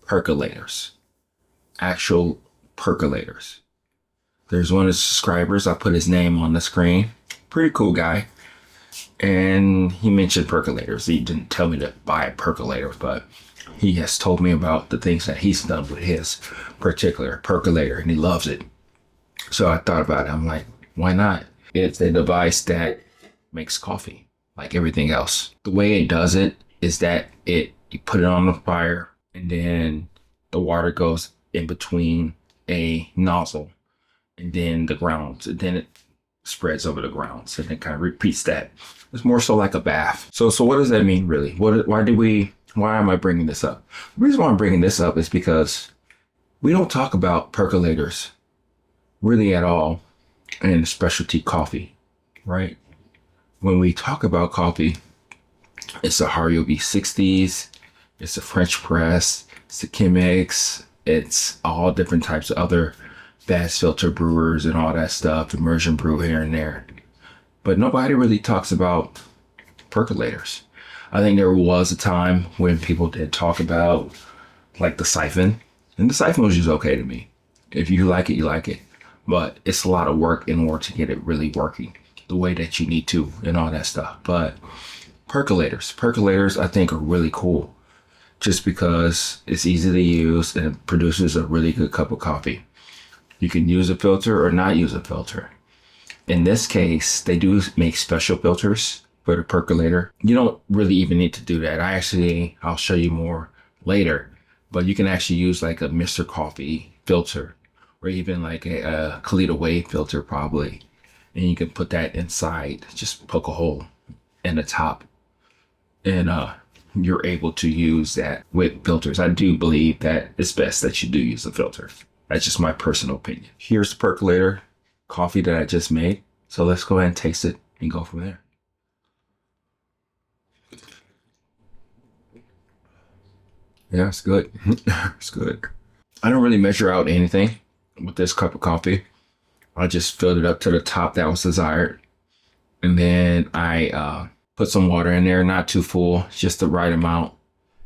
percolators, actual percolators. There's one of the subscribers. I put his name on the screen. Pretty cool guy. And he mentioned percolators. He didn't tell me to buy a percolator, but he has told me about the things that he's done with his particular percolator, and he loves it. So I thought about it. I'm like, why not? It's a device that makes coffee like everything else. The way it does it is that you put it on the fire, and then the water goes in between a nozzle and then the grounds, and then it spreads over the grounds, and it kind of repeats that. It's more so like a bath. So what does that mean really? Why am I bringing this up? The reason why I'm bringing this up is because we don't talk about percolators really at all in specialty coffee, right? When we talk about coffee, it's the Hario V60s, it's the French press, it's the Chemex, it's all different types of other fast filter brewers and all that stuff, immersion brew here and there. But nobody really talks about percolators. I think there was a time when people did talk about like the siphon, and the siphon was just okay to me. If you like it, you like it. But it's a lot of work in order to get it really working the way that you need to and all that stuff. But percolators I think are really cool just because it's easy to use and it produces a really good cup of coffee. You can use a filter or not use a filter. In this case, they do make special filters for the percolator. You don't really even need to do that. I'll show you more later, but you can actually use like a Mr. Coffee filter or even like a Kalita Wave filter probably. And you can put that inside, just poke a hole in the top, and you're able to use that with filters. I do believe that it's best that you do use a filter. That's just my personal opinion. Here's the percolator coffee that I just made. So let's go ahead and taste it and go from there. Yeah, it's good. It's good. I don't really measure out anything with this cup of coffee. I just filled it up to the top that was desired. And then I put some water in there, not too full, just the right amount.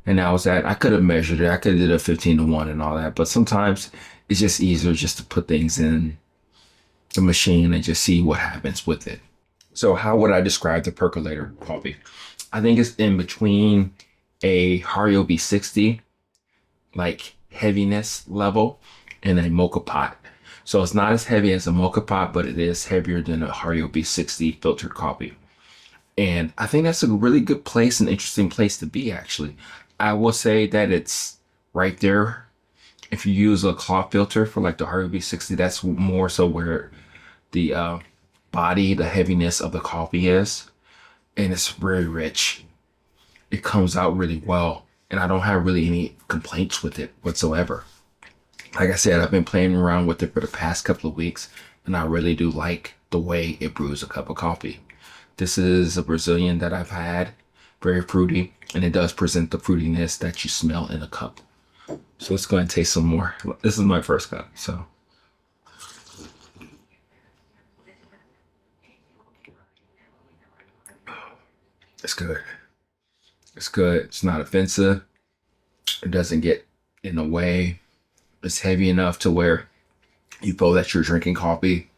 And that was that. I could have measured it. I could have did a 15-to-1 and all that. But sometimes it's just easier just to put things in the machine and just see what happens with it. So how would I describe the percolator coffee? I think it's in between a Hario V60, like heaviness level, and a Moka Pot. So it's not as heavy as a Moka Pot, but it is heavier than a Hario V60 filtered coffee. And I think that's a really good place, an interesting place to be, actually. I will say that it's right there. If you use a cloth filter for like the Hario V60, that's more so where the body, the heaviness of the coffee is. And it's very rich. It comes out really well. And I don't have really any complaints with it whatsoever. Like I said, I've been playing around with it for the past couple of weeks, and I really do like the way it brews a cup of coffee. This is a Brazilian that I've had, very fruity, and it does present the fruitiness that you smell in a cup. So let's go ahead and taste some more. This is my first cup, so. It's good. It's good. It's not offensive. It doesn't get in the way. It's heavy enough to where you feel that you're drinking coffee,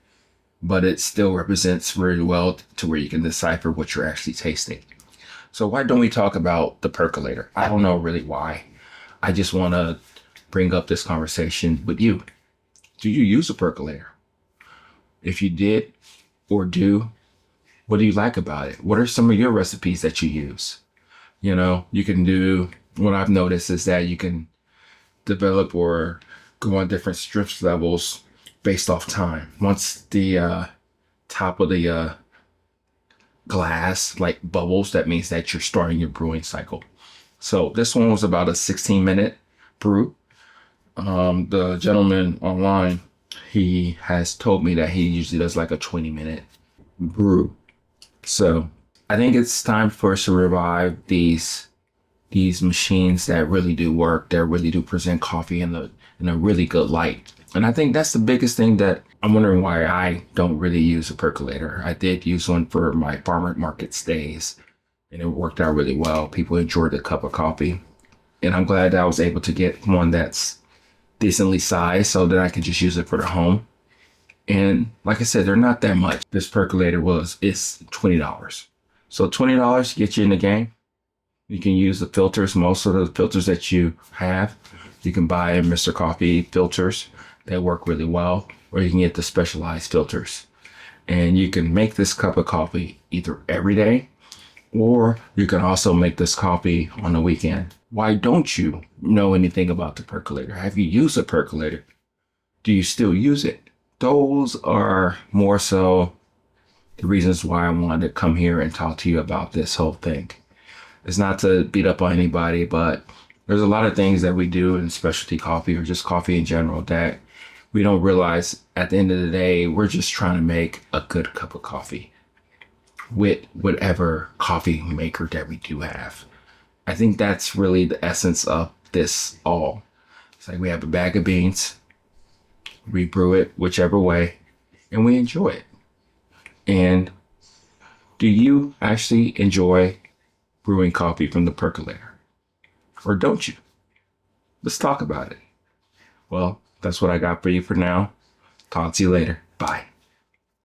but it still represents very well to where you can decipher what you're actually tasting. So why don't we talk about the percolator? I don't know really why. I just want to bring up this conversation with you. Do you use a percolator? If you did or do, what do you like about it? What are some of your recipes that you use? You know, you can do, what I've noticed is that you can develop or go on different strength levels based off time. Once the top of the glass like bubbles, that means that you're starting your brewing cycle. So this one was about a 16-minute brew. The gentleman online, he has told me that he usually does like a 20-minute brew. So I think it's time for us to revive these machines that really do work, that really do present coffee in a really good light. And I think that's the biggest thing that I'm wondering why I don't really use a percolator. I did use one for my farmer market stays, and it worked out really well. People enjoyed the cup of coffee. And I'm glad that I was able to get one that's decently sized so that I can just use it for the home. And like I said, they're not that much. This percolator it's $20. So $20 to get you in the game. You can use the filters, most of the filters that you have. You can buy Mr. Coffee filters that work really well, or you can get the specialized filters. And you can make this cup of coffee either every day, or you can also make this coffee on the weekend. Why don't you know anything about the percolator? Have you used a percolator? Do you still use it? Those are more so the reasons why I wanted to come here and talk to you about this whole thing. It's not to beat up on anybody, but there's a lot of things that we do in specialty coffee or just coffee in general that we don't realize at the end of the day, we're just trying to make a good cup of coffee with whatever coffee maker that we do have. I think that's really the essence of this all. It's like we have a bag of beans, we brew it whichever way, and we enjoy it. And do you actually enjoy brewing coffee from the percolator? Or don't you? Let's talk about it. Well, that's what I got for you for now. Talk to you later. Bye.